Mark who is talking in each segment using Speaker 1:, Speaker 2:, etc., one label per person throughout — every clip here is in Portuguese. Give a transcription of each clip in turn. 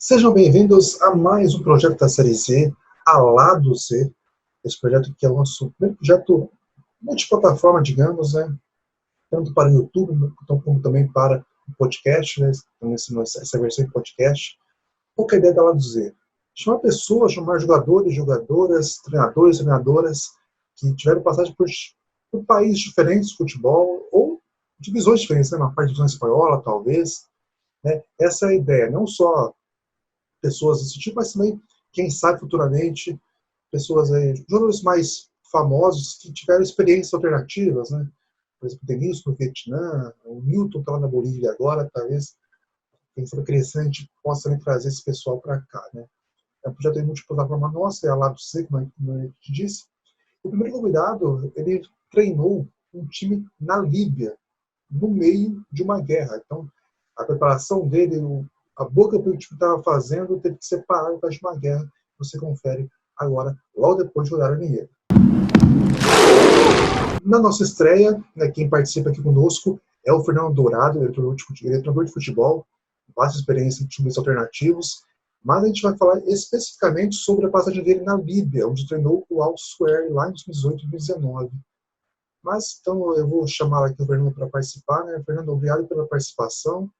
Speaker 1: Sejam bem-vindos a mais um projeto da série Z, a Lado Z. Esse projeto que é o nosso primeiro projeto multiplataforma, digamos, né? Tanto para o YouTube, como também para o podcast, né? Essa versão em podcast. Qual que é a ideia da Lado Z? Chamar pessoas, chamar jogadores, jogadoras, treinadores, treinadoras que tiveram passagem por países diferentes de futebol ou divisões diferentes, né? Uma parte de divisão espanhola, talvez. Né? Essa é a ideia, não só pessoas desse tipo, mas também, quem sabe futuramente, pessoas aí, jogadores mais famosos que tiveram experiências alternativas, né? Por exemplo, o Denilson no Vietnã, o Newton está lá na Bolívia agora, talvez, quem sabe crescer, a gente possa também trazer esse pessoal para cá, né? É um projeto multiplataforma nossa, é a Lado C, como a gente disse. O primeiro convidado, ele treinou um time na Líbia, no meio de uma guerra. Então, a preparação dele, a boca que o time estava fazendo, teve que ser parado para uma guerra. Você confere agora, logo depois de rodar a vinheta. Na nossa estreia, né, quem participa aqui conosco é o Fernando Dourado, ele é treinador de futebol, vasta experiência em times alternativos, mas a gente vai falar especificamente sobre a passagem dele na Líbia, onde treinou o Al Square lá em 2018 e 2019. Mas, então, eu vou chamar aqui o Fernando para participar, né? Fernando, obrigado pela participação.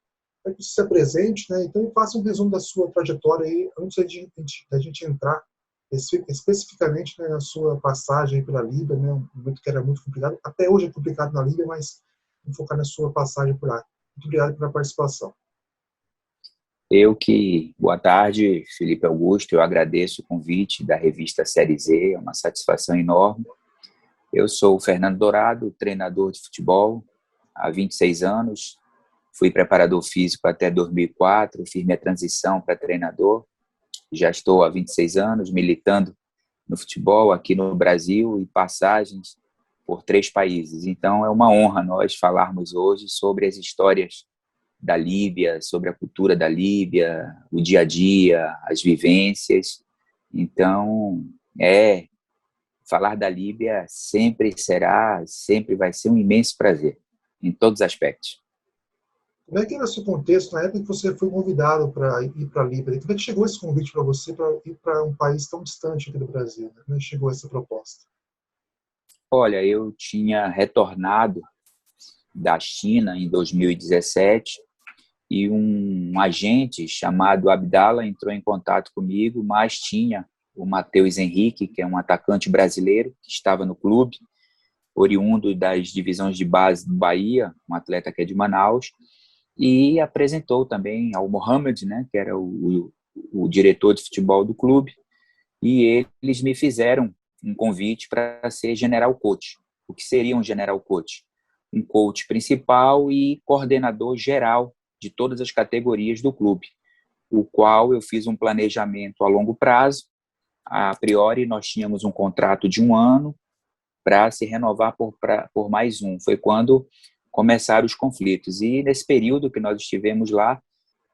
Speaker 1: Para que você se apresente, né? Então, faça um resumo da sua trajetória aí, antes da gente entrar especificamente, né, na sua passagem pela Líbia, né? Um momento que era muito complicado. Até hoje é complicado na Líbia, mas vamos focar na sua passagem por lá. Muito obrigado pela participação.
Speaker 2: Boa tarde, Felipe Augusto, eu agradeço o convite da revista Série Z, é uma satisfação enorme. Eu sou o Fernando Dourado, treinador de futebol há 26 anos, fui preparador físico até 2004, fiz minha transição para treinador, já estou há 26 anos militando no futebol aqui no Brasil e passagens por 3 países. Então é uma honra nós falarmos hoje sobre as histórias da Líbia, sobre a cultura da Líbia, o dia a dia, as vivências. Então, falar da Líbia sempre vai ser um imenso prazer, em todos os aspectos.
Speaker 1: Como é que era o seu contexto na época que você foi convidado para ir para a Líbia? Como é que chegou esse convite para você para ir para um país tão distante aqui do Brasil? Né? Como é que chegou essa proposta?
Speaker 2: Olha, eu tinha retornado da China em 2017 e um agente chamado Abdala entrou em contato comigo, mas tinha o Matheus Henrique, que é um atacante brasileiro que estava no clube, oriundo das divisões de base do Bahia, um atleta que é de Manaus, e apresentou também ao Mohamed, né, que era o diretor de futebol do clube, e eles me fizeram um convite para ser general coach. O que seria um general coach? Um coach principal e coordenador geral de todas as categorias do clube, o qual eu fiz um planejamento a longo prazo. A priori, nós tínhamos um contrato de 1 ano para se renovar por mais um. Foi quando começaram os conflitos. E nesse período que nós estivemos lá,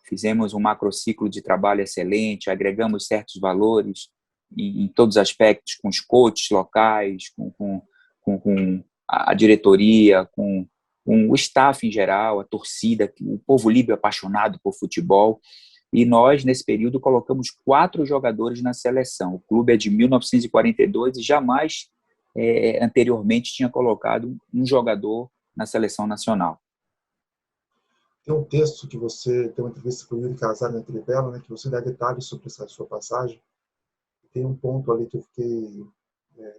Speaker 2: fizemos um macrociclo de trabalho excelente, agregamos certos valores em todos os aspectos, com os coaches locais, com a diretoria, com o staff em geral, a torcida, o povo líbio apaixonado por futebol. E nós, nesse período, colocamos 4 jogadores na seleção. O clube é de 1942 e jamais anteriormente tinha colocado um jogador na seleção nacional.
Speaker 1: Tem um texto que você tem uma entrevista com o Yuri Casar na Trivela, né, que você dá detalhes sobre essa sua passagem. Tem um ponto ali que eu fiquei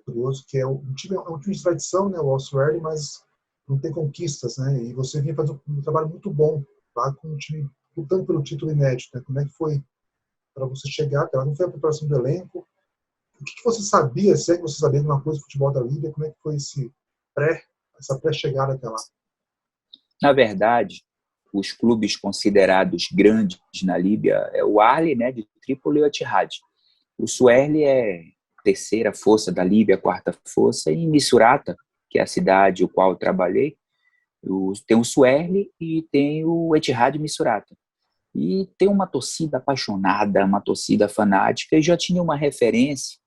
Speaker 1: curioso, que é um time de tradição, né, o Al-Swerry, mas não tem conquistas, né? E você vinha fazer um trabalho muito bom lá com o time lutando pelo título inédito, né? Como é que foi para você chegar até lá? Não foi a preparação do elenco? O que você sabia, se é que você sabia alguma coisa do futebol da Líbia? Como é que foi essa pré-chegada até lá?
Speaker 2: Na verdade, os clubes considerados grandes na Líbia é o Ahly, né, de Trípoli e o Etihad. O Suerli é a terceira força da Líbia, a quarta força, e Missurata, que é a cidade o qual eu trabalhei, tem o Suerli e tem o Etihad Missurata. E tem uma torcida apaixonada, uma torcida fanática, e já tinha uma referência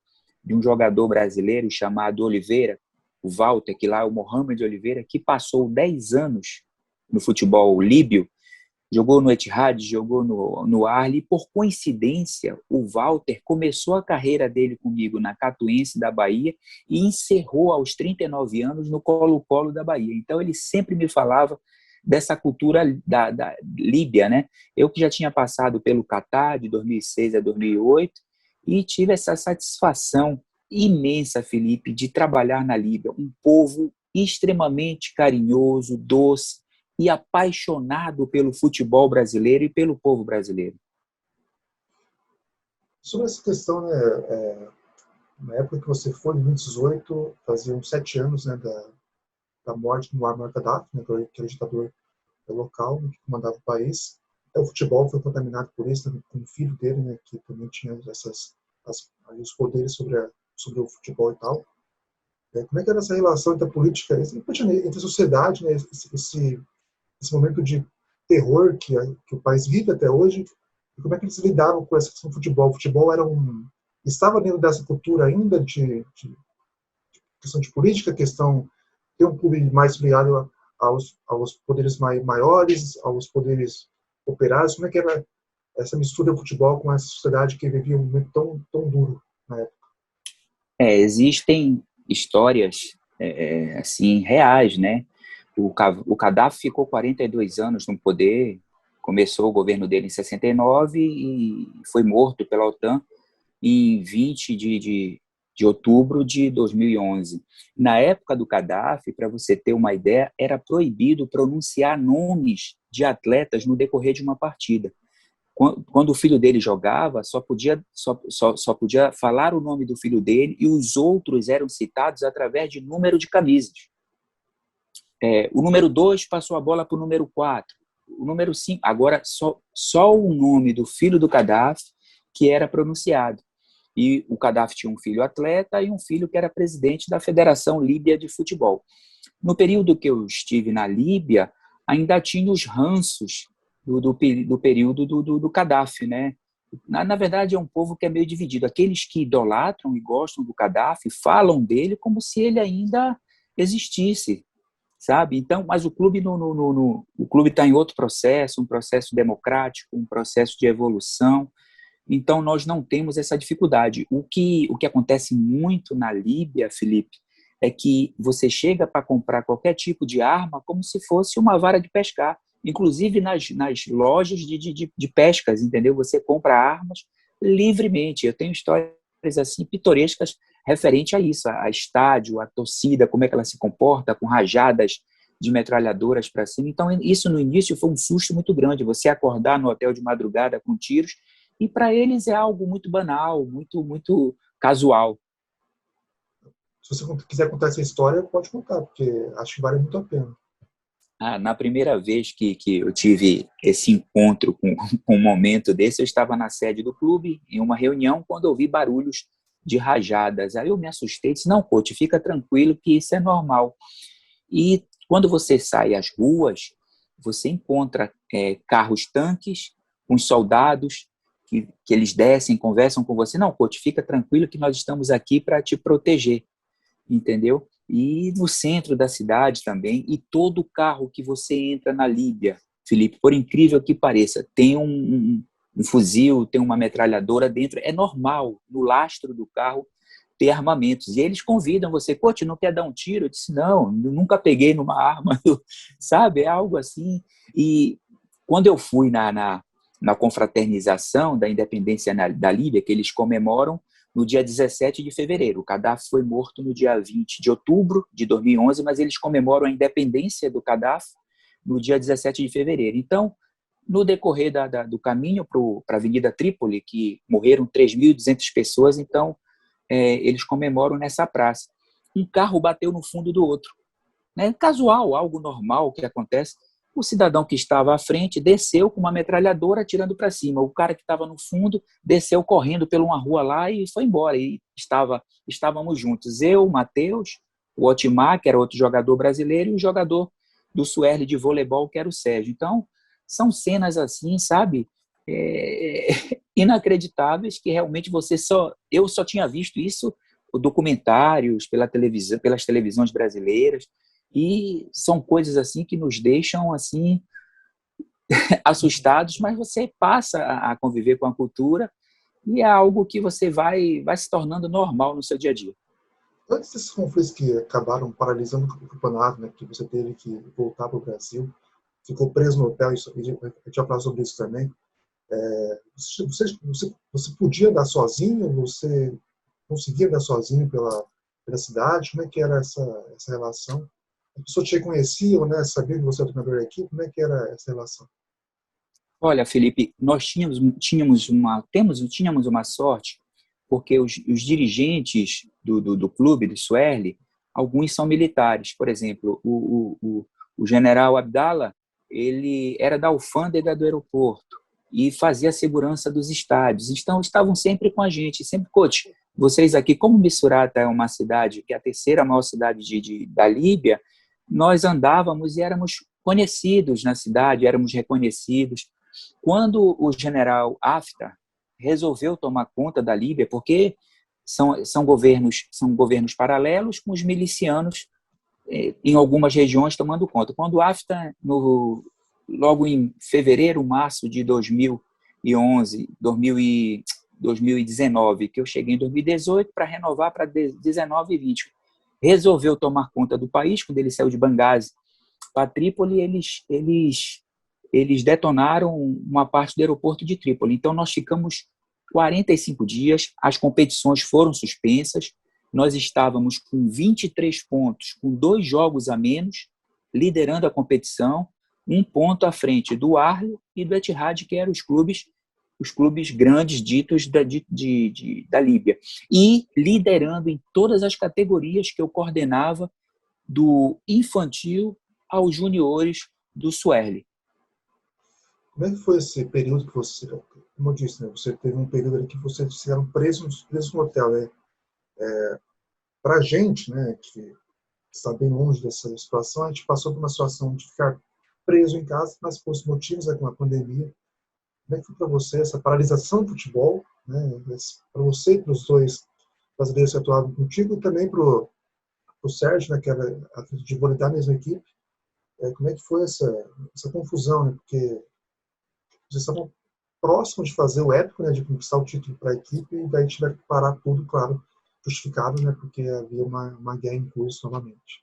Speaker 2: de um jogador brasileiro chamado Oliveira, o Walter, que lá é o Mohamed Oliveira, que passou 10 anos no futebol líbio, jogou no Etihad, jogou no Arli, e por coincidência, o Walter começou a carreira dele comigo na Catuense da Bahia e encerrou aos 39 anos no Colo-Colo da Bahia. Então, ele sempre me falava dessa cultura da Líbia, né? Eu que já tinha passado pelo Catar, de 2006 a 2008, e tive essa satisfação imensa, Felipe, de trabalhar na Líbia, um povo extremamente carinhoso, doce e apaixonado pelo futebol brasileiro e pelo povo brasileiro.
Speaker 1: Sobre essa questão, né, na época que você foi, em 2018, faziam 7 anos, né, da morte do Muammar Gaddafi, né, que era ditador local, né, que comandava o país. O futebol foi contaminado por isso, né, com o filho dele, né, que também tinha os poderes sobre o futebol e tal. Como é que era essa relação entre a política, entre a sociedade, né, esse momento de terror que o país vive até hoje, e como é que eles lidavam com essa questão do futebol? O futebol estava dentro dessa cultura ainda de questão de política, questão ter um clube mais ligado aos poderes maiores, aos poderes operários. Como é que era essa mistura do futebol com essa sociedade que vivia um momento tão duro na época?
Speaker 2: Existem histórias assim reais, né? O Gaddafi ficou 42 anos no poder, começou o governo dele em 69 e foi morto pela OTAN em 20 de outubro de 2011. Na época do Gaddafi, para você ter uma ideia, era proibido pronunciar nomes de atletas no decorrer de uma partida. Quando o filho dele jogava, só podia falar o nome do filho dele e os outros eram citados através de número de camisas. O número 2 passou a bola para o número 4. O número 5, agora só o nome do filho do Gaddafi que era pronunciado. E o Gaddafi tinha um filho atleta e um filho que era presidente da Federação Líbia de Futebol. No período que eu estive na Líbia, ainda tinha os ranços do período do Gaddafi, né? Na verdade, é um povo que é meio dividido. Aqueles que idolatram e gostam do Gaddafi falam dele como se ele ainda existisse, sabe? Então, mas o clube o clube está em outro processo, um processo democrático, um processo de evolução. Então, nós não temos essa dificuldade. O que acontece muito na Líbia, Felipe, é que você chega para comprar qualquer tipo de arma como se fosse uma vara de pescar. Inclusive nas lojas de pescas, entendeu? Você compra armas livremente. Eu tenho histórias assim pitorescas referente a isso, a estádio, a torcida, como é que ela se comporta, com rajadas de metralhadoras para cima. Então, isso no início foi um susto muito grande, você acordar no hotel de madrugada com tiros, e para eles é algo muito banal, muito casual.
Speaker 1: Se você quiser contar essa história, pode contar, porque acho que vale muito a pena.
Speaker 2: Na primeira vez que eu tive esse encontro com um momento desse, eu estava na sede do clube, em uma reunião, quando ouvi barulhos de rajadas. Aí eu me assustei e disse, não, coach, fica tranquilo que isso é normal. E quando você sai às ruas, você encontra carros-tanques com soldados que eles descem, conversam com você. Não, coach, fica tranquilo que nós estamos aqui para te proteger, entendeu? E no centro da cidade também, e todo carro que você entra na Líbia, Felipe, por incrível que pareça, tem um fuzil, tem uma metralhadora dentro, é normal, no lastro do carro, ter armamentos. E eles convidam você, coach, não quer dar um tiro? Eu disse, não, nunca peguei numa arma, sabe? É algo assim. E quando eu fui na confraternização da independência da Líbia, que eles comemoram no dia 17 de fevereiro. O Gaddafi foi morto no dia 20 de outubro de 2011, mas eles comemoram a independência do Gaddafi no dia 17 de fevereiro. Então, no decorrer do caminho para a Avenida Trípoli, que morreram 3.200 pessoas, então eles comemoram nessa praça. Um carro bateu no fundo do outro. Né? Casual, algo normal que acontece. O cidadão que estava à frente desceu com uma metralhadora atirando para cima. O cara que estava no fundo desceu correndo por uma rua lá e foi embora. E estávamos juntos. Eu, o Matheus, o Otimar, que era outro jogador brasileiro, e o jogador do Suerli de voleibol, que era o Sérgio. Então, são cenas assim, sabe? Inacreditáveis que realmente eu só tinha visto isso documentários pelas televisões brasileiras, e são coisas assim que nos deixam assim assustados, mas você passa a conviver com a cultura e é algo que você vai se tornando normal no seu dia a dia.
Speaker 1: Antes desses conflitos que acabaram paralisando o campeonato, né, que você teve que voltar para o Brasil, ficou preso no hotel, a gente vai falar sobre isso também. Você podia dar sozinho? Você conseguia dar sozinho pela cidade? Como é que era essa relação? As pessoas te reconheciam, né? Sabiam que você era o treinador da equipe? Como é que era essa relação?
Speaker 2: Olha, Felipe, nós tínhamos uma sorte, porque os dirigentes do clube, do Suerli, alguns são militares. Por exemplo, o general Abdala, ele era da alfândega do aeroporto e fazia a segurança dos estádios. Então, estavam sempre com a gente, sempre, coach, vocês aqui, como Missurata é uma cidade que é a terceira maior cidade da Líbia, nós andávamos e éramos conhecidos na cidade, éramos reconhecidos. Quando o general Haftar resolveu tomar conta da Líbia, porque são governos paralelos com os milicianos em algumas regiões tomando conta. Quando o Haftar, logo em fevereiro, março de 2011, 2019, que eu cheguei em 2018 para renovar para 19 e 20, resolveu tomar conta do país. Quando ele saiu de Benghazi para Trípoli, eles detonaram uma parte do aeroporto de Trípoli. Então, nós ficamos 45 dias, as competições foram suspensas, nós estávamos com 23 pontos, com 2 jogos a menos, liderando a competição, 1 ponto à frente do Arli e do Etihad, que eram os clubes grandes ditos da Líbia. E liderando em todas as categorias que eu coordenava, do infantil aos juniores do Suerli.
Speaker 1: Como é que foi esse período que você, como eu disse, né, você teve um período ali que vocês ficaram presos no hotel, né? Para a gente, né, que está bem longe dessa situação, a gente passou por uma situação de ficar preso em casa, mas por motivos, né, com a pandemia. Como é que foi para você essa paralisação do futebol, né, para você e para os dois brasileiros que atuavam contigo, e também para o Sérgio, né, que era de vôlei da mesma equipe? Como é que foi essa confusão, né? Porque vocês estavam próximos de fazer o épico, né, de conquistar o título para a equipe, e daí tiveram que parar tudo, claro, justificado, né, porque havia uma guerra em curso novamente.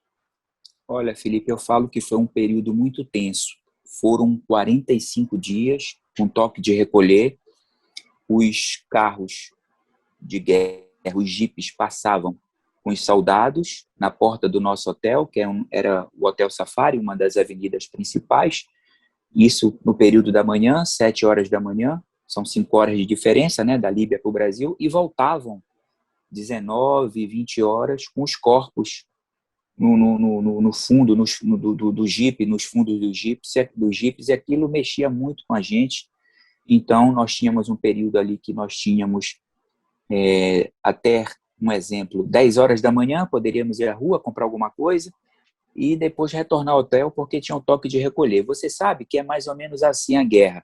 Speaker 2: Olha, Felipe, eu falo que foi um período muito tenso. Foram 45 dias com toque de recolher. Os carros de guerra, os jipes, passavam com os soldados na porta do nosso hotel, que era o Hotel Safari, uma das avenidas principais. Isso no período da manhã, 7 horas da manhã, são 5 horas de diferença, né, da Líbia para o Brasil, e voltavam 19, 20 horas com os corpos no fundo do Jeep, nos fundos dos jipes, e aquilo mexia muito com a gente. Então, nós tínhamos um período ali que nós tínhamos até, um exemplo, 10 horas da manhã, poderíamos ir à rua comprar alguma coisa e depois retornar ao hotel porque tinha um toque de recolher. Você sabe que é mais ou menos assim a guerra.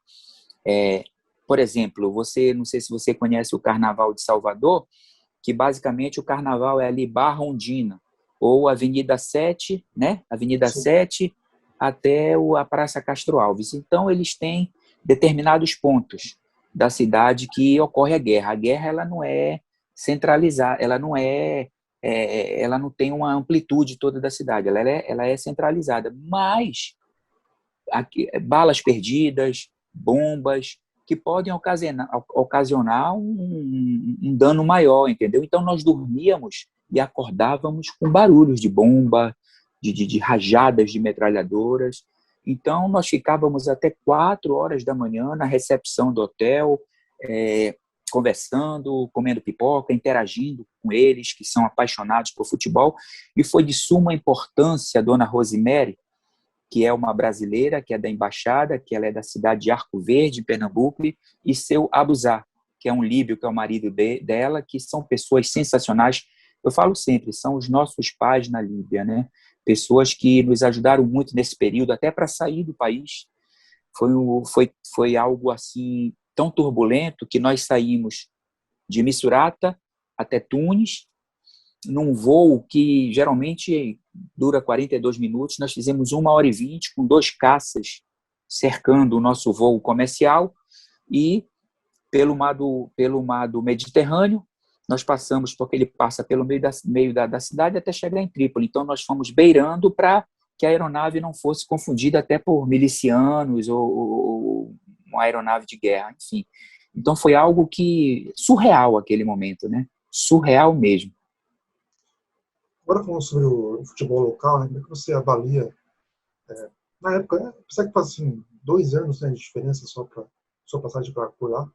Speaker 2: Por exemplo, não sei se você conhece o Carnaval de Salvador, que basicamente o carnaval é ali Barra Ondina, ou Avenida 7, né? Avenida
Speaker 1: Sim.
Speaker 2: 7 até a Praça Castro Alves. Então, eles têm determinados pontos da cidade que ocorre a guerra. A guerra, ela não é centralizada, ela não tem uma amplitude toda da cidade, ela é centralizada. Mas aqui, balas perdidas, bombas, que podem ocasionar um dano maior, entendeu? Então, nós dormíamos e acordávamos com barulhos de bomba, de rajadas de metralhadoras. Então, nós ficávamos até 4 horas da manhã na recepção do hotel, conversando, comendo pipoca, interagindo com eles, que são apaixonados por futebol. E foi de suma importância a dona Rosemary, que é uma brasileira, que é da embaixada, que ela é da cidade de Arco Verde, em Pernambuco, e seu Abuzar, que é um líbio, que é o marido dela, que são pessoas sensacionais. Eu falo sempre, são os nossos pais na Líbia, né? Pessoas que nos ajudaram muito nesse período, até para sair do país. Foi algo assim tão turbulento que nós saímos de Missurata até Tunis, num voo que geralmente dura 42 minutos, nós fizemos 1 hora e 20 com 2 caças cercando o nosso voo comercial e pelo mar do Mediterrâneo, nós passamos, porque ele passa pelo meio da cidade até chegar em Trípoli. Então, nós fomos beirando para que a aeronave não fosse confundida até por milicianos ou uma aeronave de guerra, enfim. Então, foi algo que surreal aquele momento, né? Surreal mesmo.
Speaker 1: Agora falando sobre o futebol local, né, como é que você avalia, na época, apesar que faz assim, 2 anos, né, de diferença só para sua passagem por lá, como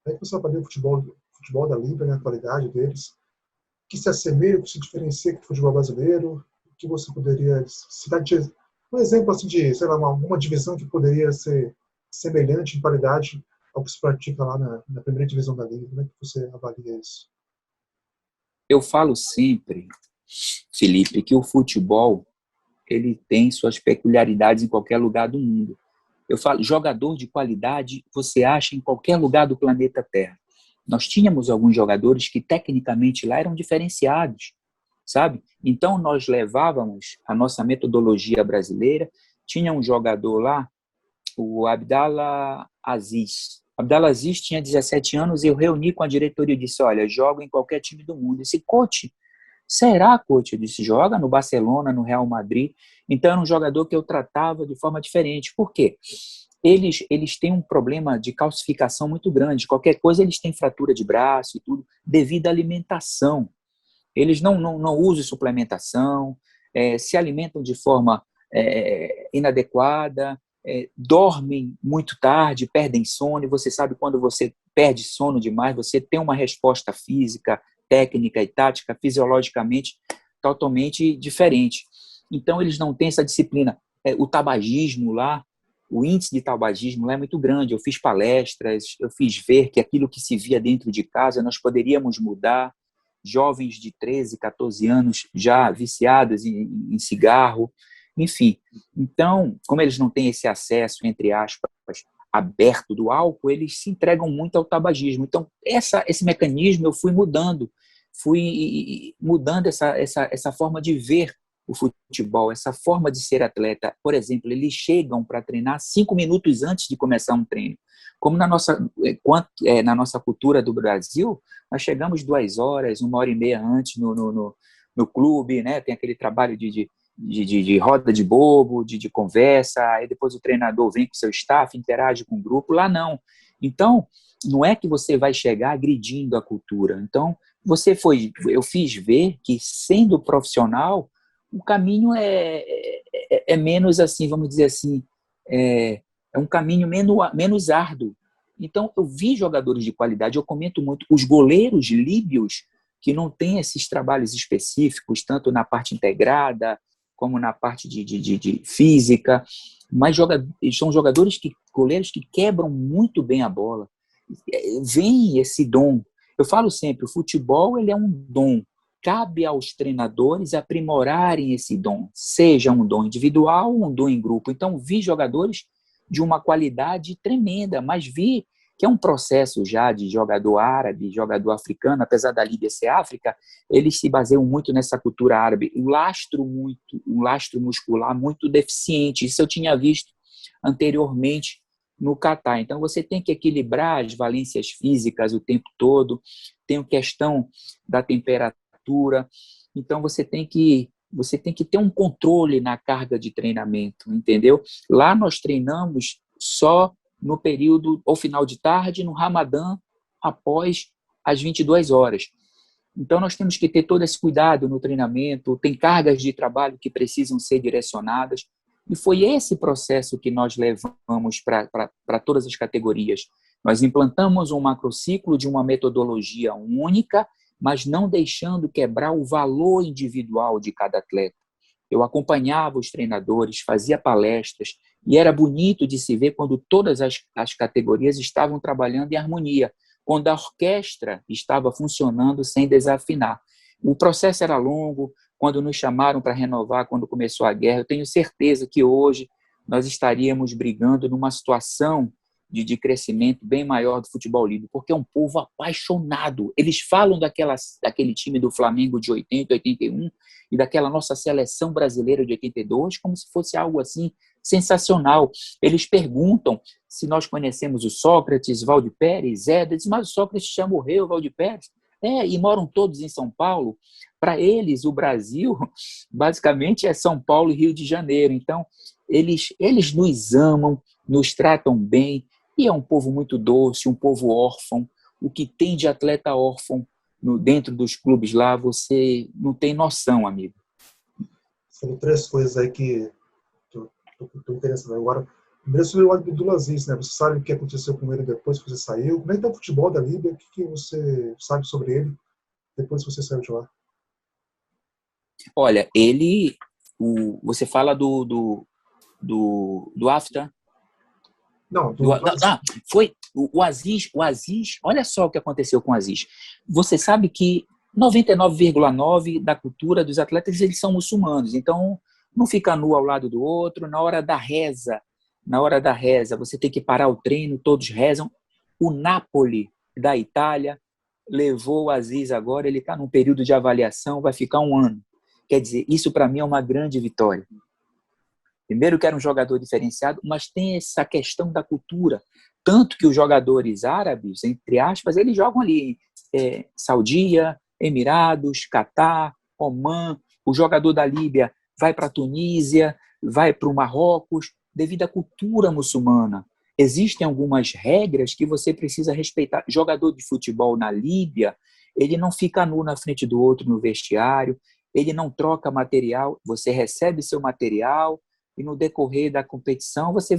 Speaker 1: é que você avalia o futebol da Líbia, né, a qualidade deles, que se assemelha, que se diferencia do futebol brasileiro, que você poderia citar um exemplo assim de, sei lá, alguma divisão que poderia ser semelhante em qualidade ao que se pratica lá na primeira divisão da Liga. Como é que você avalia isso?
Speaker 2: Eu falo sempre, Felipe, que o futebol ele tem suas peculiaridades em qualquer lugar do mundo. Eu falo, jogador de qualidade você acha em qualquer lugar do planeta Terra. Nós tínhamos alguns jogadores que tecnicamente lá eram diferenciados, sabe? Então nós levávamos a nossa metodologia brasileira. Tinha um jogador lá, o Abdallah Aziz. Abdallah Aziz tinha 17 anos e eu reuni com a diretoria e disse, olha, jogo em qualquer time do mundo. Esse coach, será, coach? Eu disse, joga no Barcelona, no Real Madrid. Então era um jogador que eu tratava de forma diferente. Por quê? Eles têm um problema de calcificação muito grande. Qualquer coisa eles têm fratura de braço e tudo, devido à alimentação. Eles não usam suplementação, se alimentam de forma inadequada, dormem muito tarde, perdem sono, e você sabe quando você perde sono demais, você tem uma resposta física, técnica e tática, fisiologicamente, totalmente diferente. Então, eles não têm essa disciplina. O tabagismo lá, o índice de tabagismo lá é muito grande. Eu fiz palestras, eu fiz ver que aquilo que se via dentro de casa, nós poderíamos mudar. Jovens de 13, 14 anos já viciados em cigarro, enfim. Então, como eles não têm esse acesso, entre aspas, aberto do álcool, eles se entregam muito ao tabagismo. Então, esse mecanismo eu fui mudando essa forma de ver o futebol, essa forma de ser atleta. Por exemplo, eles chegam para treinar 5 minutos antes de começar um treino. Como na nossa cultura do Brasil, nós chegamos 2 horas, 1h30 antes no clube, né? Tem aquele trabalho de roda de bobo, de conversa, aí depois o treinador vem com seu staff, interage com o grupo. Lá não. Então, não é que você vai chegar agredindo a cultura. Então, eu fiz ver que, sendo profissional, o caminho é menos, assim, vamos dizer assim, é um caminho menos árduo. Então, eu vi jogadores de qualidade, eu comento muito, os goleiros líbios, que não têm esses trabalhos específicos, tanto na parte integrada, como na parte de física, mas são goleiros que quebram muito bem a bola. Vem esse dom. Eu falo sempre, o futebol ele é um dom. Cabe aos treinadores aprimorarem esse dom, seja um dom individual ou um dom em grupo. Então, vi jogadores de uma qualidade tremenda, mas vi que é um processo já de jogador árabe, jogador africano, apesar da Líbia ser África, eles se baseiam muito nessa cultura árabe, um lastro muscular muito deficiente. Isso eu tinha visto anteriormente no Catar. Então, você tem que equilibrar as valências físicas o tempo todo, tem a questão da temperatura. Então, você tem que ter um controle na carga de treinamento, entendeu? Lá nós treinamos só no período, ou final de tarde, no Ramadã, após as 22 horas. Então, nós temos que ter todo esse cuidado no treinamento, tem cargas de trabalho que precisam ser direcionadas, e foi esse processo que nós levamos para todas as categorias. Nós implantamos um macrociclo de uma metodologia única, mas não deixando quebrar o valor individual de cada atleta. Eu acompanhava os treinadores, fazia palestras, e era bonito de se ver quando todas as categorias estavam trabalhando em harmonia, quando a orquestra estava funcionando sem desafinar. O processo era longo, quando nos chamaram para renovar, quando começou a guerra, eu tenho certeza que hoje nós estaríamos brigando numa situação de crescimento bem maior do futebol livre, porque é um povo apaixonado. Eles falam daquele time do Flamengo de 80, 81 e daquela nossa seleção brasileira de 82 como se fosse algo assim sensacional. Eles perguntam se nós conhecemos o Sócrates, Valde Pérez, Éder, mas o Sócrates já morreu, o Valde Pérez. E moram todos em São Paulo. Para eles, o Brasil, basicamente, é São Paulo e Rio de Janeiro. Então, eles nos amam, nos tratam bem, e é um povo muito doce, um povo órfão. O que tem de atleta órfão dentro dos clubes lá, você não tem noção, amigo.
Speaker 1: São 3 coisas aí que estou interessado agora. Primeiro, sobre o Abdulaziz, né? Você sabe o que aconteceu com ele depois que você saiu? Como é que está o futebol da Líbia? O que você sabe sobre ele depois que você saiu de lá?
Speaker 2: Olha, você fala do Aftar?
Speaker 1: Não,
Speaker 2: foi o Aziz, olha só o que aconteceu com o Aziz. Você sabe que 99,9% da cultura dos atletas, eles são muçulmanos, então não fica nu ao lado do outro. Na hora da reza, você tem que parar o treino, todos rezam. O Napoli da Itália levou o Aziz agora, ele está num período de avaliação, vai ficar 1 ano. Quer dizer, isso para mim é uma grande vitória. Primeiro que era um jogador diferenciado, mas tem essa questão da cultura. Tanto que os jogadores árabes, entre aspas, eles jogam ali Saudia, Emirados, Catar, Omã. O jogador da Líbia vai para a Tunísia, vai para o Marrocos, devido à cultura muçulmana. Existem algumas regras que você precisa respeitar. Jogador de futebol na Líbia, ele não fica nu na frente do outro no vestiário, ele não troca material, você recebe seu material, e no decorrer da competição você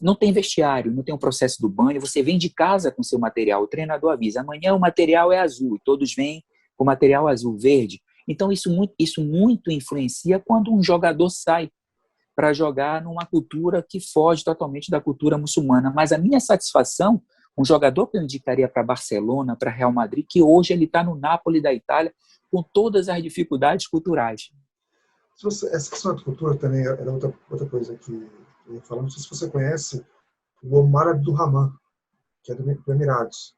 Speaker 2: não tem vestiário, não tem um processo do banho, você vem de casa com seu material, o treinador avisa, amanhã o material é azul, e todos vêm com o material azul, verde. Então isso muito influencia quando um jogador sai para jogar numa cultura que foge totalmente da cultura muçulmana. Mas a minha satisfação, um jogador que eu indicaria para Barcelona, para Real Madrid, que hoje ele está no Napoli da Itália, com todas as dificuldades culturais.
Speaker 1: Essa questão da cultura também era outra coisa que eu ia falar. Não sei se você conhece o Omar Abdulrahman, que é do Emirados,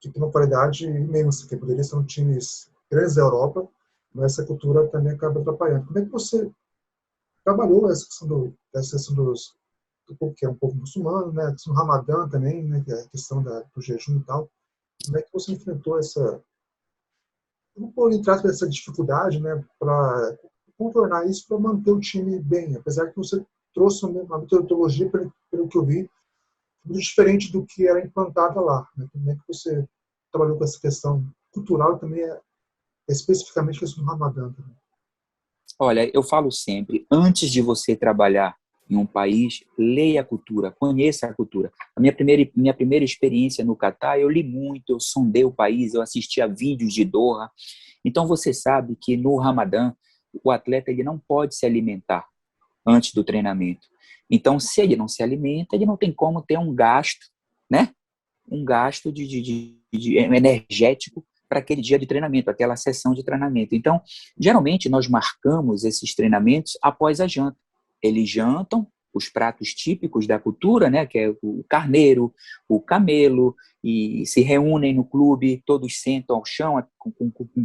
Speaker 1: que tem uma qualidade imensa, que poderia ser um times grandes da Europa, mas essa cultura também acaba atrapalhando. Como é que você trabalhou essa questão do povo que é um povo muçulmano, né? A questão do Ramadã também, né? Que é a questão do jejum e tal. Como é que você enfrentou essa dificuldade, né? Para contornar isso, para manter o time bem, apesar que você trouxe uma metodologia, pelo que eu vi, muito diferente do que era implantada lá. Né? Como é que você trabalhou com essa questão cultural e também especificamente a questão do Ramadã também?
Speaker 2: Olha, eu falo sempre, antes de você trabalhar em um país, leia a cultura, conheça a cultura. A minha primeira experiência no Catar, eu li muito, eu sondei o país, eu assistia vídeos de Doha. Então você sabe que no Ramadã, o atleta ele não pode se alimentar antes do treinamento. Então, se ele não se alimenta, ele não tem como ter um gasto, né? Um gasto de energético para aquele dia de treinamento, aquela sessão de treinamento. Então, geralmente, nós marcamos esses treinamentos após a janta. Eles jantam os pratos típicos da cultura, né? Que é o carneiro, o camelo, e se reúnem no clube, todos sentam ao chão,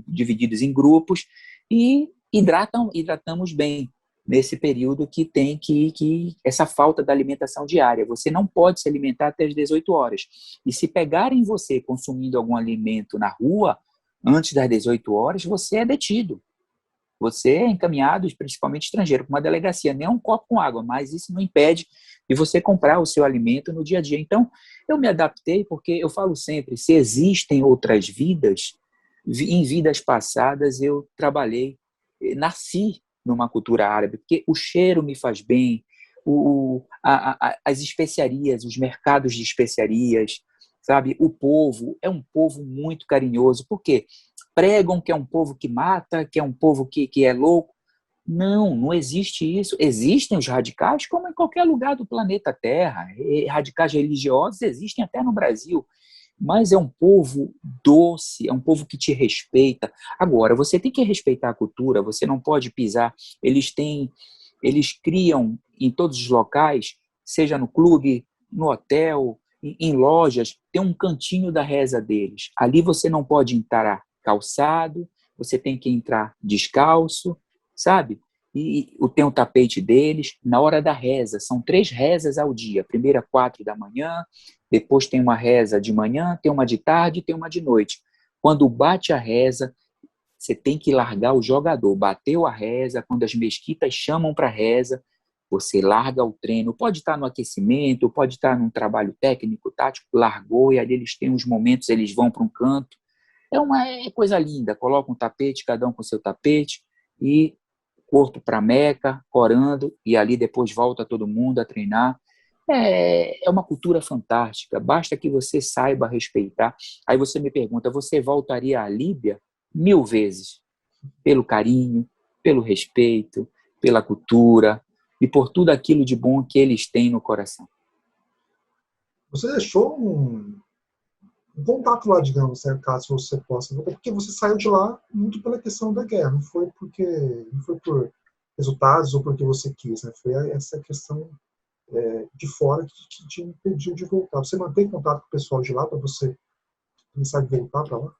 Speaker 2: divididos em grupos, e hidratamos bem nesse período que tem que essa falta da alimentação diária. Você não pode se alimentar até as 18 horas. E se pegarem você consumindo algum alimento na rua antes das 18 horas, você é detido. Você é encaminhado, principalmente estrangeiro, para uma delegacia, nem um copo com água, mas isso não impede de você comprar o seu alimento no dia a dia. Então, eu me adaptei porque eu falo sempre, se existem outras vidas, em vidas passadas eu trabalhei, nasci numa cultura árabe, porque o cheiro me faz bem, as especiarias, os mercados de especiarias, sabe? O povo é um povo muito carinhoso, porque pregam que é um povo que mata, que é um povo que é louco. Não existe isso. Existem os radicais, como em qualquer lugar do planeta Terra. Radicais religiosos existem até no Brasil. Mas é um povo doce, é um povo que te respeita. Agora, você tem que respeitar a cultura, você não pode pisar. Eles criam em todos os locais, seja no clube, no hotel, em lojas, tem um cantinho da reza deles. Ali você não pode entrar calçado, você tem que entrar descalço, sabe? E tem o tapete deles. Na hora da reza, são 3 rezas ao dia. A primeira, 4 da manhã, depois tem uma reza de manhã, tem uma de tarde, tem uma de noite. Quando bate a reza, você tem que largar o jogador. Bateu a reza, quando as mesquitas chamam para reza, você larga o treino. Pode estar no aquecimento, pode estar num trabalho técnico, tático, largou, e ali eles têm uns momentos, eles vão para um canto. É coisa linda. Coloca um tapete, cada um com seu tapete, e corpo para Meca, orando, e ali depois volta todo mundo a treinar. É uma cultura fantástica, basta que você saiba respeitar. Aí você me pergunta, você voltaria à Líbia? 1000 vezes, pelo carinho, pelo respeito, pela cultura e por tudo aquilo de bom que eles têm no coração.
Speaker 1: Você deixou um contato lá, digamos, né, caso você possa voltar, porque você saiu de lá muito pela questão da guerra, não foi por resultados ou porque você quis, né? Foi essa questão de fora que te impediu de voltar. Você mantém contato com o pessoal de lá para você pensar em voltar para lá?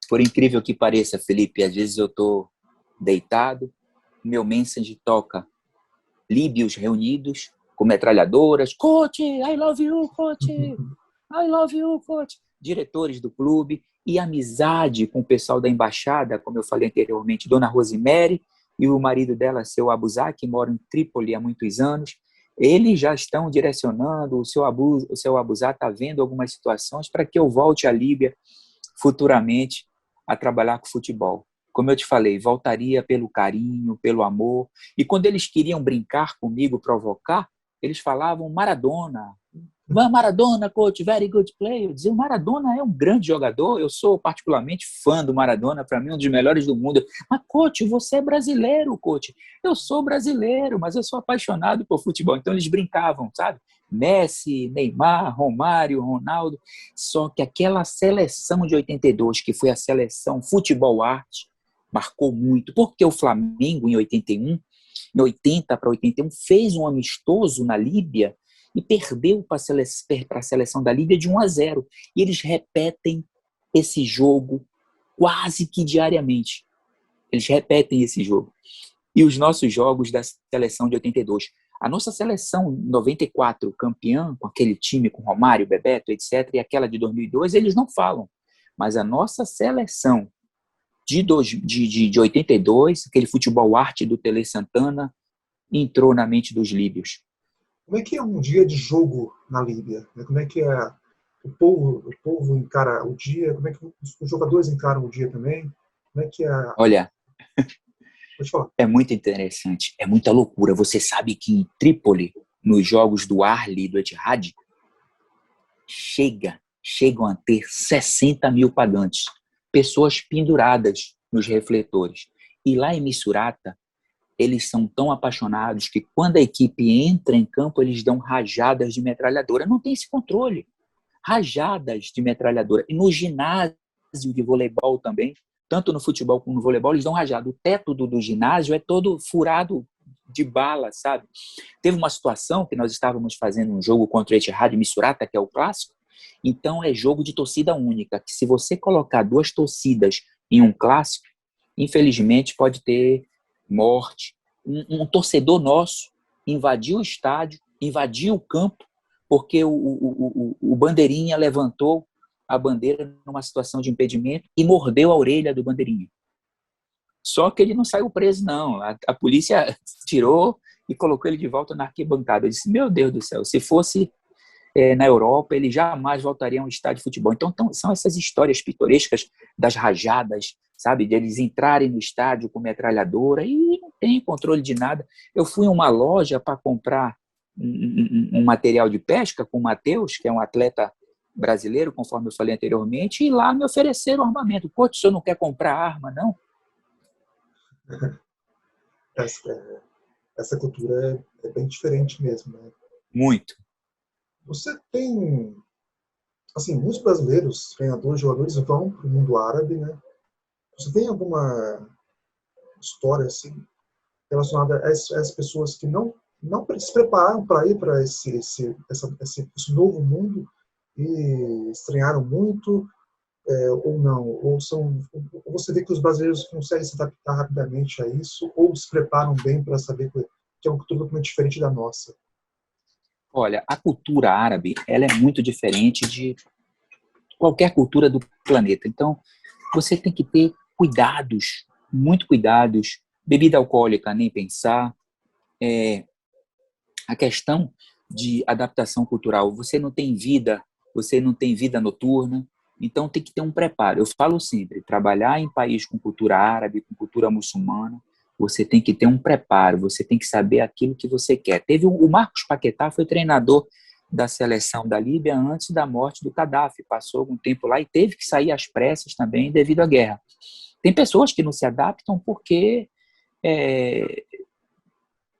Speaker 2: Por incrível que pareça, Felipe, às vezes eu estou deitado, meu Messenger toca líbios reunidos com metralhadoras, coach, I love you, coach, I love you, coach. Diretores do clube e amizade com o pessoal da embaixada, como eu falei anteriormente, Dona Rosemary e o marido dela, seu Abuzá, que mora em Trípoli há muitos anos. Eles já estão direcionando, o seu Abuzá está vendo algumas situações para que eu volte à Líbia futuramente a trabalhar com futebol. Como eu te falei, voltaria pelo carinho, pelo amor. E quando eles queriam brincar comigo, provocar, eles falavam Maradona. Maradona, coach, very good player. Eu dizia, o Maradona é um grande jogador, eu sou particularmente fã do Maradona, para mim um dos melhores do mundo. Mas, coach, você é brasileiro, coach. Eu sou brasileiro, mas eu sou apaixonado por futebol. Então eles brincavam, sabe? Messi, Neymar, Romário, Ronaldo. Só que aquela seleção de 82, que foi a seleção Futebol Arte, marcou muito, porque o Flamengo, em 81, em 80 para 81, fez um amistoso na Líbia e perdeu para a seleção da Líbia de 1-0. E eles repetem esse jogo quase que diariamente. Eles repetem esse jogo. E os nossos jogos da seleção de 82. A nossa seleção 94, campeã, com aquele time com Romário, Bebeto, etc., e aquela de 2002, eles não falam. Mas a nossa seleção de 82, aquele futebol arte do Tele Santana, entrou na mente dos líbios.
Speaker 1: Como é que é um dia de jogo na Líbia? Como é que o povo encara o dia? Como é que os jogadores encaram o dia também? Como é que é?
Speaker 2: Olha,
Speaker 1: Pode falar.
Speaker 2: é muito interessante, é muita loucura. Você sabe que em Trípoli, nos jogos do Ahly, do Etihad, chegam a ter 60 mil pagantes, pessoas penduradas nos refletores. E lá em Missurata, eles são tão apaixonados que quando a equipe entra em campo, eles dão rajadas de metralhadora. Não tem esse controle. Rajadas de metralhadora. E no ginásio de voleibol também, tanto no futebol como no voleibol, eles dão rajada. O teto do ginásio é todo furado de bala, sabe? Teve uma situação que nós estávamos fazendo um jogo contra o Etihad Missurata, que é o clássico. Então é jogo de torcida única, que se você colocar 2 torcidas em um clássico, infelizmente pode ter morte. Um torcedor nosso invadiu o estádio, invadiu o campo, porque o bandeirinha levantou a bandeira numa situação de impedimento e mordeu a orelha do bandeirinha. Só que ele não saiu preso, não. A polícia tirou e colocou ele de volta na arquibancada. Eu disse, meu Deus do céu, se fosse na Europa, ele jamais voltaria a um estádio de futebol. Então, são essas histórias pitorescas das rajadas, sabe? De eles entrarem no estádio com metralhadora e não tem controle de nada. Eu fui em uma loja para comprar um material de pesca com o Matheus, que é um atleta brasileiro, conforme eu falei anteriormente, e lá me ofereceram armamento. Pô, o senhor não quer comprar arma, não?
Speaker 1: Essa cultura é bem diferente mesmo, né?
Speaker 2: Muito.
Speaker 1: Você tem, assim, muitos brasileiros, treinadores, jogadores vão para o mundo árabe, né? Você tem alguma história assim relacionada a essas pessoas que não não se preparam para ir para esse novo mundo e estranharam muito, ou não? Ou você vê que os brasileiros conseguem se adaptar rapidamente a isso, ou se preparam bem para saber que é uma cultura totalmente diferente da nossa?
Speaker 2: Olha, a cultura árabe, ela é muito diferente de qualquer cultura do planeta. Então, você tem que ter cuidados, muito cuidados. Bebida alcoólica, nem pensar. A questão de adaptação cultural, você não tem vida noturna, então tem que ter um preparo. Eu falo sempre, trabalhar em país com cultura árabe, com cultura muçulmana, você tem que ter um preparo, você tem que saber aquilo que você quer. Teve o Marcos Paquetá, foi treinador da seleção da Líbia antes da morte do Gaddafi, passou algum tempo lá e teve que sair às pressas também devido à guerra. Tem pessoas que não se adaptam porque é,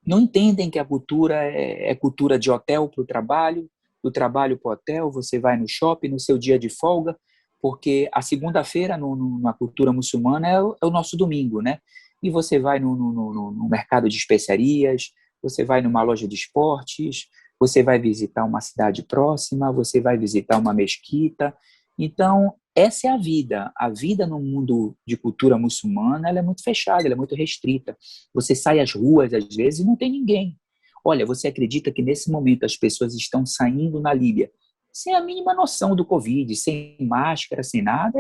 Speaker 2: não entendem que a cultura é cultura de hotel para o trabalho, do trabalho para o hotel, você vai no shopping no seu dia de folga, porque a segunda-feira, na cultura muçulmana, é o nosso domingo, né? E você vai no mercado de especiarias, você vai numa loja de esportes, você vai visitar uma cidade próxima, você vai visitar uma mesquita. Então, essa é a vida. A vida no mundo de cultura muçulmana, ela é muito fechada, ela é muito restrita. Você sai às ruas, às vezes, e não tem ninguém. Olha, você acredita que nesse momento as pessoas estão saindo na Líbia sem a mínima noção do Covid, sem máscara, sem nada?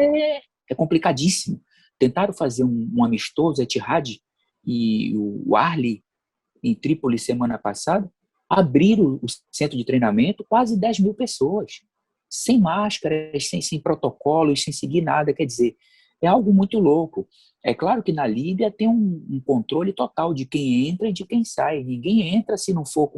Speaker 2: É complicadíssimo. Tentaram fazer um amistoso, Etihad e o Arli, em Trípoli, semana passada, abriram o centro de treinamento, quase 10 mil pessoas, sem máscaras, sem protocolos, sem seguir nada. Quer dizer, é algo muito louco. É claro que na Líbia tem um controle total de quem entra e de quem sai. Ninguém entra se não for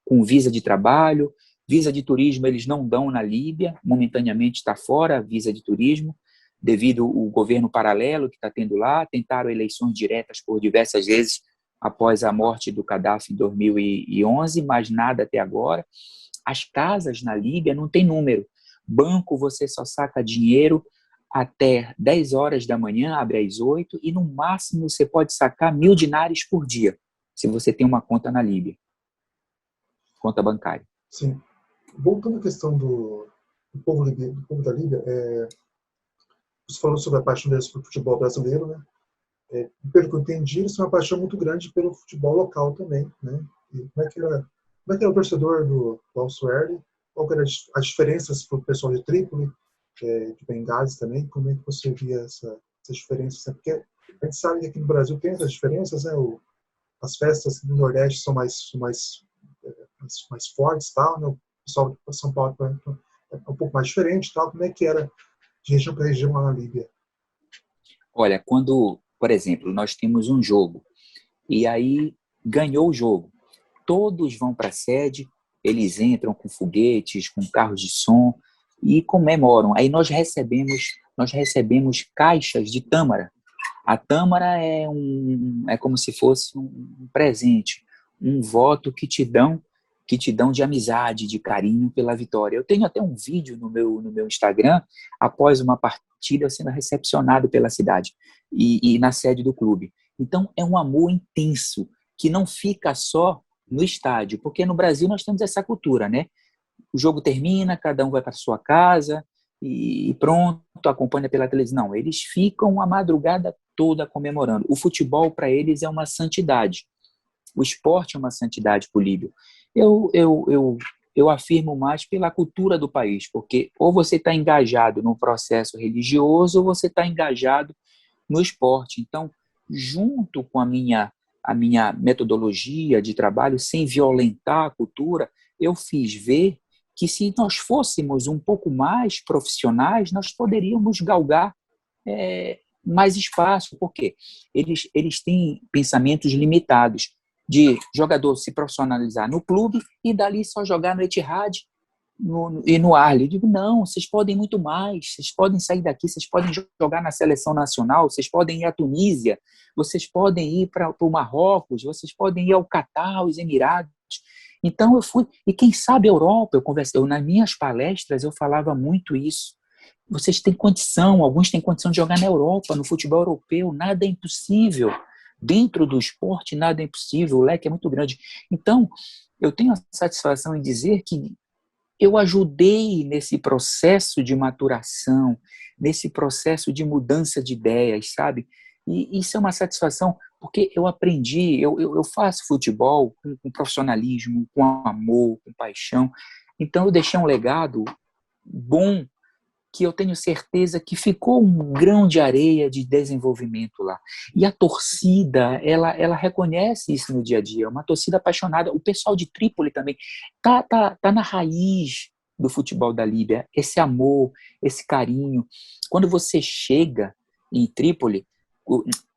Speaker 2: com visa de trabalho, visa de turismo eles não dão na Líbia, momentaneamente está fora a visa de turismo, devido ao governo paralelo que está tendo lá. Tentaram eleições diretas por diversas vezes após a morte do Gaddafi em 2011, mas nada até agora. As casas na Líbia não tem número. Banco, você só saca dinheiro até 10 horas da manhã, abre às 8, e no máximo você pode sacar 1.000 dinares por dia, se você tem uma conta na Líbia, conta bancária.
Speaker 1: Sim. Voltando à questão do povo da Líbia, você falou sobre a paixão deles pelo futebol brasileiro, né? Pelo que eu entendi, eles têm uma paixão muito grande pelo futebol local também, né? E como é que era o torcedor do Al-Suaire? Qual que eram as diferenças para o pessoal de Trípoli, de Benghazi também? Como é que você via essas diferenças? Porque a gente sabe que aqui no Brasil tem essas diferenças, né? As festas no Nordeste são mais fortes, tal, né? O pessoal de São Paulo é um pouco mais diferente, tal. Como é que era de região para região lá na Líbia?
Speaker 2: Olha, quando, por exemplo, nós temos um jogo e aí ganhou o jogo, todos vão para a sede, eles entram com foguetes, com carros de som e comemoram. Aí nós recebemos caixas de tâmara. A tâmara é como se fosse um presente, um voto que te dão de amizade, de carinho pela vitória. Eu tenho até um vídeo no meu Instagram, após uma partida sendo recepcionado pela cidade e na sede do clube. Então, é um amor intenso, que não fica só no estádio, porque no Brasil nós temos essa cultura, né? O jogo termina, cada um vai para sua casa e pronto, acompanha pela televisão. Não, eles ficam a madrugada toda comemorando. O futebol para eles é uma santidade. O esporte é uma santidade para o líbio. Eu afirmo mais pela cultura do país, porque ou você está engajado no processo religioso ou você está engajado no esporte. Então, junto com a minha metodologia de trabalho, sem violentar a cultura, eu fiz ver que se nós fôssemos um pouco mais profissionais, nós poderíamos galgar mais espaço, porque eles têm pensamentos limitados de jogador se profissionalizar no clube e dali só jogar no Etihad e no Arli. Eu digo, não, vocês podem muito mais, vocês podem sair daqui, vocês podem jogar na seleção nacional, vocês podem ir à Tunísia, vocês podem ir para o Marrocos, vocês podem ir ao Catar, aos Emirados. Então eu fui, e quem sabe a Europa, nas minhas palestras eu falava muito isso. Vocês têm condição, alguns têm condição de jogar na Europa, no futebol europeu, nada é impossível. Dentro do esporte, nada é impossível, o leque é muito grande. Então, eu tenho a satisfação em dizer que eu ajudei nesse processo de maturação, nesse processo de mudança de ideias, sabe? E isso é uma satisfação, porque eu aprendi, eu faço futebol com profissionalismo, com amor, com paixão. Então, eu deixei um legado bom que eu tenho certeza que ficou um grão de areia de desenvolvimento lá. E a torcida, ela reconhece isso no dia a dia, uma torcida apaixonada. O pessoal de Trípoli também tá na raiz do futebol da Líbia, esse amor, esse carinho. Quando você chega em Trípoli,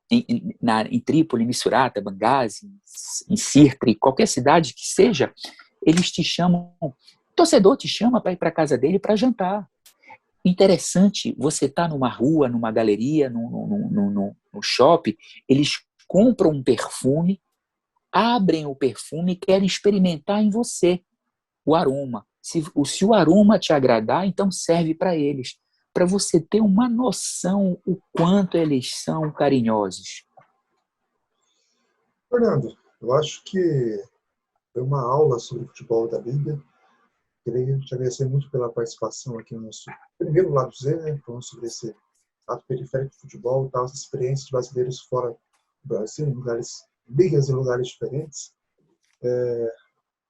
Speaker 2: em Trípoli, em Missurata, Benghazi, em Sirte, qualquer cidade que seja, eles te chamam, o torcedor te chama para ir para a casa dele para jantar. Interessante, você tá numa rua, numa galeria, no shopping, eles compram um perfume, abrem o perfume e querem experimentar em você o aroma. Se o aroma te agradar, então serve para eles, para você ter uma noção o quanto eles são carinhosos.
Speaker 1: Fernando, eu acho que foi uma aula sobre futebol da Líbia. Queria te agradecer muito pela participação aqui no nosso primeiro lado Z, né? Falando sobre esse lado periférico do futebol e tal, as experiências de brasileiros fora do Brasil, em lugares, ligas em lugares diferentes.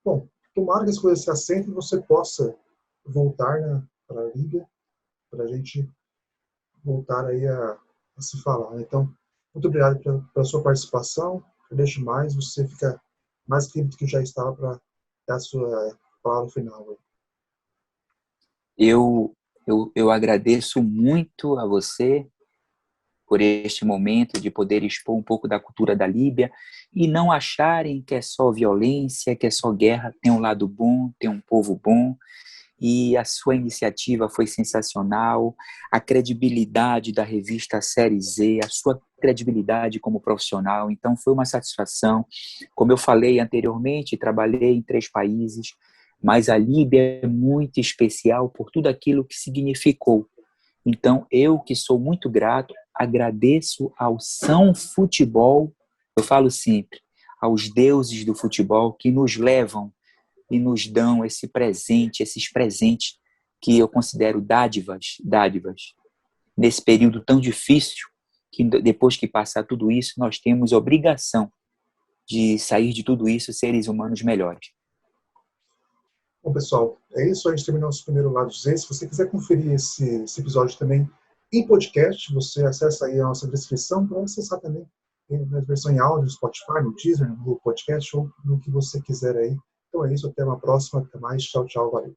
Speaker 1: Bom, tomara que as coisas se assentem e você possa voltar, né, para a Liga, para a gente voltar aí a se falar, né? Então, muito obrigado pela sua participação. Eu deixo mais, você fica mais livre do que já estava para dar a sua palavra final.
Speaker 2: Eu agradeço muito a você por este momento de poder expor um pouco da cultura da Líbia e não acharem que é só violência, que é só guerra. Tem um lado bom, tem um povo bom, e a sua iniciativa foi sensacional. A credibilidade da revista Série Z, a sua credibilidade como profissional, então foi uma satisfação. Como eu falei anteriormente, trabalhei em 3 países, mas a Líbia é muito especial por tudo aquilo que significou. Então, eu que sou muito grato, agradeço ao São Futebol, eu falo sempre, aos deuses do futebol que nos levam e nos dão esse presente, esses presentes que eu considero dádivas, nesse período tão difícil, que depois que passar tudo isso, nós temos obrigação de sair de tudo isso seres humanos melhores.
Speaker 1: Bom, pessoal, é isso. A gente terminou nosso primeiro lado Z. Se você quiser conferir esse episódio também em podcast, você acessa aí a nossa descrição para acessar também na versão em áudio, no Spotify, no Deezer, no Google Podcast ou no que você quiser aí. Então é isso, até uma próxima, até mais, tchau, tchau, valeu.